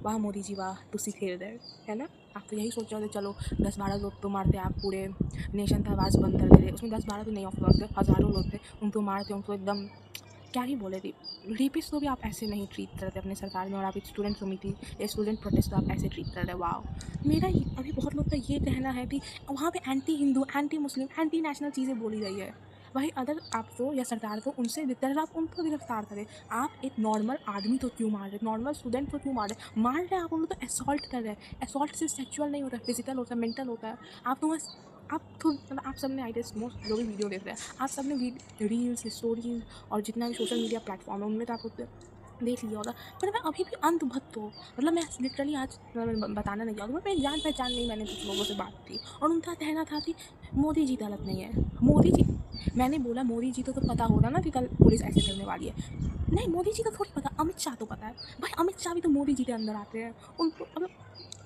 वाह मोदी जी वाह, तुसी खेल रहे है ना। आप तो यही सोच रहे थे चलो 10-12 लोग तो मारते, आप पूरे नेशन का आवाज़ बंद कर देते। उसमें 10-12 तो नहीं ऑफ थे, हज़ारों लोग थे, उनको मारते, उनको एकदम क्या ही बोले थी। रेपिस्ट को भी आप ऐसे नहीं ट्रीट करते अपने सरकार में, और आप एक स्टूडेंट कमिटी या स्टूडेंट प्रोटेस्ट को आप ऐसे ट्रीट कर रहे हो। वाह। मेरा अभी बहुत लोग का ये कहना है कि वहाँ पे anti Hindu, anti Muslim, anti national चीज़ें बोली गई है। भाई अगर आपको या सरकार को उनसे दिक्कत है आप उनको गिरफ्तार करें। आप एक नॉर्मल आदमी तो क्यों मार रहे, नॉर्मल स्टूडेंट को क्यों मार रहे आप उनको तो असॉल्ट कर रहे हैं। असॉल्ट सिर्फ सेक्सुअल नहीं होता, फिजिकल होता है, मेंटल होता है। आप तो बस आप खुद मतलब आप सब ने आई गेस मोस्ट जो भी वीडियो देख रहे हैं आप सब ने रील्स स्टोरीज और जितना भी सोशल मीडिया प्लेटफॉर्म है उनमें तो आपको देख लिया होगा। पर मैं अभी भी अंधभक्त हो, मतलब मैं लिटरली आज बताना नहीं चाहूँगी, मेरी जान पहचान नहीं, मैंने कुछ लोगों से बात की और उनका कहना था कि मोदी जी गलत नहीं है। मोदी जी, मैंने बोला मोदी जी तो पता होगा ना कि कल पुलिस ऐसे करने वाली है। नहीं, मोदी जी को थोड़ी पता, अमित शाह तो पता है। भाई अमित शाह भी तो मोदी जी के अंदर आते हैं, उनको मतलब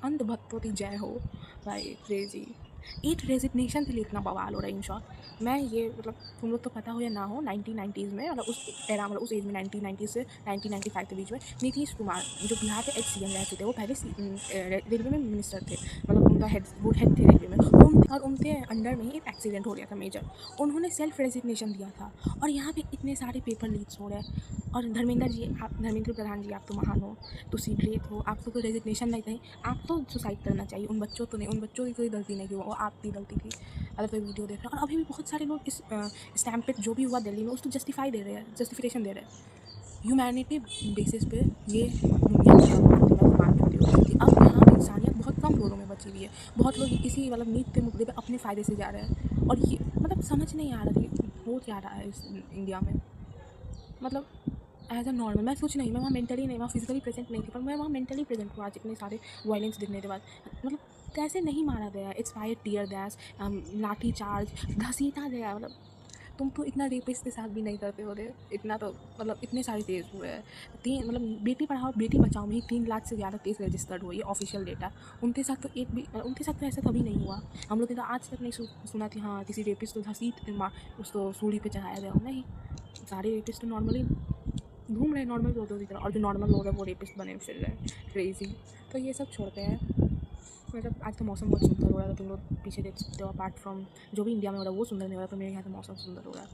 अंधभक्तों की जय हो भाई। क्रेजी एट रेजिग्नेशन के लिए इतना बवाल हो रहा है। इन शॉर्ट मैं ये मतलब तुम लोग तो पता हो या ना हो 1990s में मतलब उस एरा मतलब उस एज में 1990 से 1995 के बीच में नीतीश कुमार जो बिहार के एक्स CM रह चुके थे, वो पहले रेलवे में मिनिस्टर थे, मतलब उनका वो हेड थे रेलवे में, और उनके अंडर में ही एक एक्सीडेंट हो गया था मेजर। उन्होंने सेल्फ रेजिग्नेशन दिया था और यहाँ पे इतने सारे पेपर लीक्स हो रहे हैं। और धर्मेंद्र प्रधान जी आप तो महान हो, तो ग्रेट हो, आप तो कोई रेजिग्नेशन नहीं कहीं, आप तो सुसाइड करना चाहिए। उन बच्चों तो नहीं, उन बच्चों की कोई गलती नहीं थी, वो आपकी गलती थी। अगर कोई वीडियो देख रहे हैं और अभी भी बहुत सारे लोग इस स्टैम्प पे जो भी हुआ दिल्ली में उसको जस्टिफाई दे रहे हैं, जस्टिफिकेशन दे रहे हैं ह्यूमैनिटी बेसिस पे। ये दुनिया मैं मानती हूँ कि अब यहाँ पे इंसानियत बहुत कम लोगों में बची हुई है। बहुत लोग इसी मतलब नीट के मुद्दे पे अपने फ़ायदे से जा रहे हैं और ये मतलब समझ नहीं आ रहा कि हो क्या रहा है इस इंडिया में। मतलब एज अ नॉर्मल मैं कुछ नहीं, मैं वहाँ मेंटली नहीं, वहाँ फिजिकली प्रेजेंट नहीं थी, पर मैं वहाँ मेंटली प्रेजेंट हूँ आज इतने सारे वायलेंस दिखने के बाद। मतलब कैसे नहीं मारा गया, एक्सपायर्ड टीयर गैस, लाठी चार्ज, घसीटा गया। मतलब तुम तो इतना रेपिस्ट के साथ भी नहीं करते हो रे, इतना तो मतलब इतने सारे केस हुए हैं। मतलब बेटी पढ़ाओ बेटी बचाओ में ही 3 लाख से ज़्यादा केस रजिस्टर्ड हुए, ये ऑफिशियल डेटा। उनके साथ तो एक भी उनके साथ तो ऐसा कभी नहीं हुआ। हम लोग ने तो आज तक नहीं सुना थी हाँ किसी रेपिस्ट को घसीट उसको सूली पे चढ़ाया गया। नहीं, सारे रेपिस्ट तो नॉर्मली घूम रहे नॉर्मल लोगों की तरह, और जो नॉर्मल लोग हैं वो रेपिस्ट बने फिर रहे हैं। क्रेजी। तो ये सब छोड़ते हैं। मतलब आज तो मौसम बहुत सुंदर हो रहा है, तो तुम लोग पीछे देख सकते हो। अपार्ट फ्रॉम जो भी इंडिया में हो रहा है वो सुंदर नहीं हो रहा, तो मेरे यहाँ तो मौसम सुंदर हो रहा है।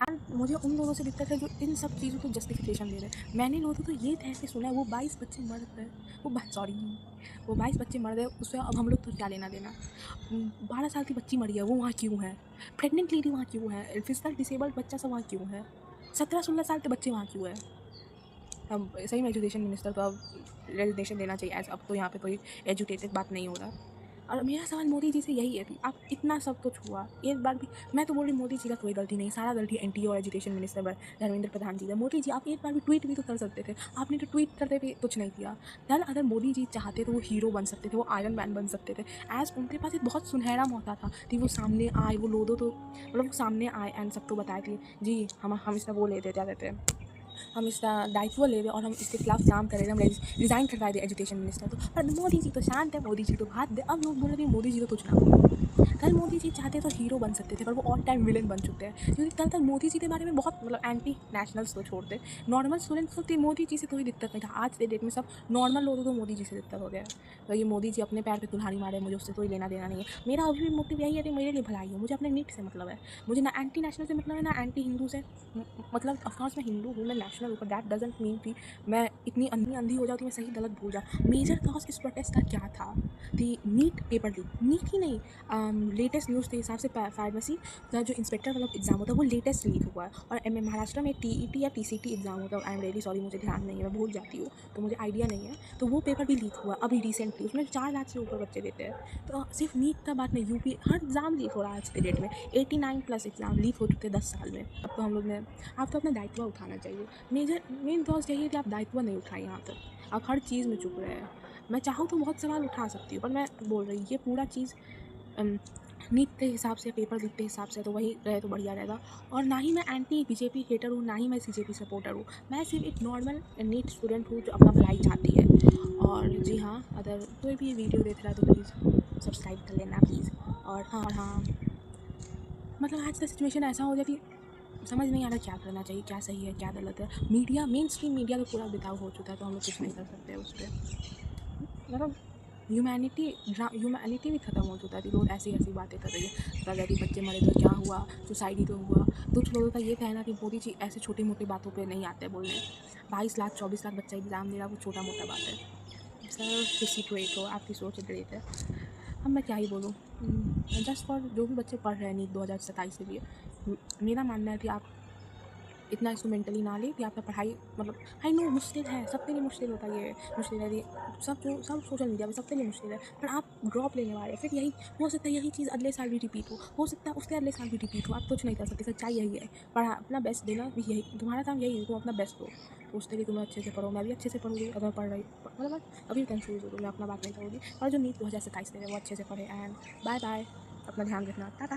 एंड मुझे उन लोगों से दिक्कत है जो इन सब चीज़ों को जस्टिफिकेशन दे रहे हैं। मैंने लोगों तो ये कह के सुना है वो 22 बच्चे मर गए, वो 22 बच्चे मर गए, उससे अब हम लोग तो क्या लेना देना। 12 साल की बच्ची मरी है, वो वहाँ क्यों है? प्रेग्नेंट लेडी वहाँ क्यों है? फिजिकल डिसेबल्ड बच्चा सब वहाँ क्यों है? 17-16 साल के बच्चे वहाँ क्यों है? अब सही में एजुकेशन मिनिस्टर को अब रेजिग्नेशन देना चाहिए। अब तो यहाँ पे कोई एजुकेटेड बात नहीं हो रहा। और मेरा सवाल मोदी जी से यही है कि आप इतना सब कुछ हुआ, एक बार भी मैं तो बोल रही मोदी जी का कोई गलती नहीं, सारा गलती एनटीए और एजुकेशन मिनिस्टर धर्मेंद्र प्रधान जी का। मोदी जी आप एक बार भी ट्वीट भी तो कर सकते थे, आपने तो ट्वीट करते भी कुछ नहीं किया। कल अगर मोदी जी चाहते तो वो हीरो बन सकते थे, वो आयरन मैन बन सकते थे। एज उनके पास एक बहुत सुनहरा मौका था कि वो सामने आए, वो लोगों तो मतलब वो सामने आए एंड सबको बताए थे जी हम इसका वो लेते क्या कहते हैं, हम इसका दायित्व ले रहे और हम इसके खिलाफ काम कर रहे हैं, हम रिज़ाइन करवा दे एजुकेशन मिनिस्टर। तो पर मोदी जी तो शांत है, मोदी जी तो भाग दे। अब लोग बोल रहे हैं मोदी जी तो कुछ ना बोले। कल मोदी जी चाहते तो हीरो बन सकते थे, पर वो ऑल टाइम विलन बन चुके हैं। क्योंकि कल तक मोदी जी के बारे में बहुत मतलब एंटी नेशनल्स को छोड़ते नॉर्मल स्टूडेंट्स को मोदी जी से कोई दिक्कत नहीं था। आज के डेट में सब नॉर्मल लोगों को मोदी जी से दिक्कत हो गया है। तो ये मोदी जी अपने पैर पर कुल्हाड़ी मारे, मुझे उससे कोई लेना देना नहीं है। मेरा अभी भी मोटिव यही है कि मेरे लिए भलाई हो, मुझे अपने नीट से मतलब है। मुझे ना एंटी नेशनल से मतलब है ना एंटी हिंदू से। मतलब ऑफकोर्स मैं हिंदू हूँ, मैं नेशनल हूँ, पर दैट डजंट मीन कि मैं इतनी अंधी हो जाती मैं सही गलत भूल जाऊँ। मेजर कॉज इस प्रोटेस्ट का क्या था कि नीट पेपर लीक, नीट ही नहीं लेटेस्ट न्यूज़ के हिसाब से फार्मेसी का जो इंस्पेक्टर वाला एग्जाम होता है वो लेटेस्ट लीक हुआ है। और महाराष्ट्र में TET या TCT एग्जाम होता है, आई एम रियली सॉरी मुझे ध्यान नहीं है, मैं भूल जाती हूँ तो मुझे आइडिया नहीं है। तो वो पेपर भी लीक हुआ अभी रिसेंटली, उसमें 4 लाख से ऊपर बच्चे देते हैं। तो सिर्फ नीट का बात नहीं, यूपी हर एग्ज़ाम लीक हो रहा है आज के डेट में। 89+ एग्ज़ाम लीक हो चुके 10 साल में। अब तो हम लोग ने आप तो अपना दायित्व उठाना चाहिए। मेन कॉज यही है कि आप दायित्व नहीं उठाए यहाँ तक, आप हर चीज़ में चुप रहे हैं। मैं चाहूँ तो बहुत सवाल उठा सकती हूँ, पर मैं बोल रही ये पूरा चीज़ नीट के हिसाब से, पेपर लीक के हिसाब से तो वही रहे तो बढ़िया रहेगा। और ना ही मैं एंटी बीजेपी हेटर हूँ, ना ही मैं CJP सपोर्टर हूँ। मैं सिर्फ एक नॉर्मल नीट स्टूडेंट हूँ जो अपना भलाई चाहती है। और जी हाँ, अगर कोई भी वीडियो देख रहा है तो प्लीज़ सब्सक्राइब कर लेना प्लीज़। और हाँ मतलब आज का सिचुएशन ऐसा हो गया कि समझ नहीं आ रहा क्या करना चाहिए, क्या सही है, क्या गलत है। मीडिया, मेन स्ट्रीम मीडिया तो पूरा बिताव हो चुका है, तो हम लोग कुछ नहीं कर सकते उस पर। मतलब ह्यूमैनिटी भी ख़त्म हो चुका है। लोग ऐसी ऐसी बातें कर रही है, अगर यदि बच्चे मरे तो क्या हुआ, सुसाइड ही तो हुआ। कुछ लोगों का ये कहना कि मोदी जी ऐसी छोटी मोटी बातों पे नहीं आते बोलने। 22 लाख 24 लाख बच्चा एग्ज़ाम दे रहा, वो छोटा मोटा बात है। सर किसी ग्रेट हो, आपकी सोच ग्रेट है। अब मैं क्या ही बोलूँ। जस्ट फॉर जो भी बच्चे पढ़ रहे हैं नीट 2027 के लिए, मेरा मानना है कि आप इतना इसको मेंटली ना लें कि आपका पढ़ाई, मतलब आई नो मुश्किल है, सबके लिए मुश्किल होता है, ये मुश्किल है, ये सब सोशल मीडिया पे सबके लिए मुश्किल है। पर आप ड्रॉप लेने वाले, फिर यही हो सकता है, यही चीज़ अगले साल भी रिपीट हो सकता है उसके अगले साल भी रिपीट हो, आप कुछ नहीं कर सकते। सच्चाई यही है। पढ़ा, अपना बेस्ट देना भी यही तुम्हारा काम, यही है तुम अपना बेस्ट दो। तो उसके लिए तुम्हें अच्छे से पढ़ो, मैं भी अच्छे से पढ़ूंगी। अगर पढ़ रही, मतलब अभी कंफ्यूज हो तो मैं अपना बात नहीं करूँगी। और जो नीट 2027 दे रहे हैं वो अच्छे से पढ़े। एंड बाय बाय, अपना ध्यान रखना, टाटा।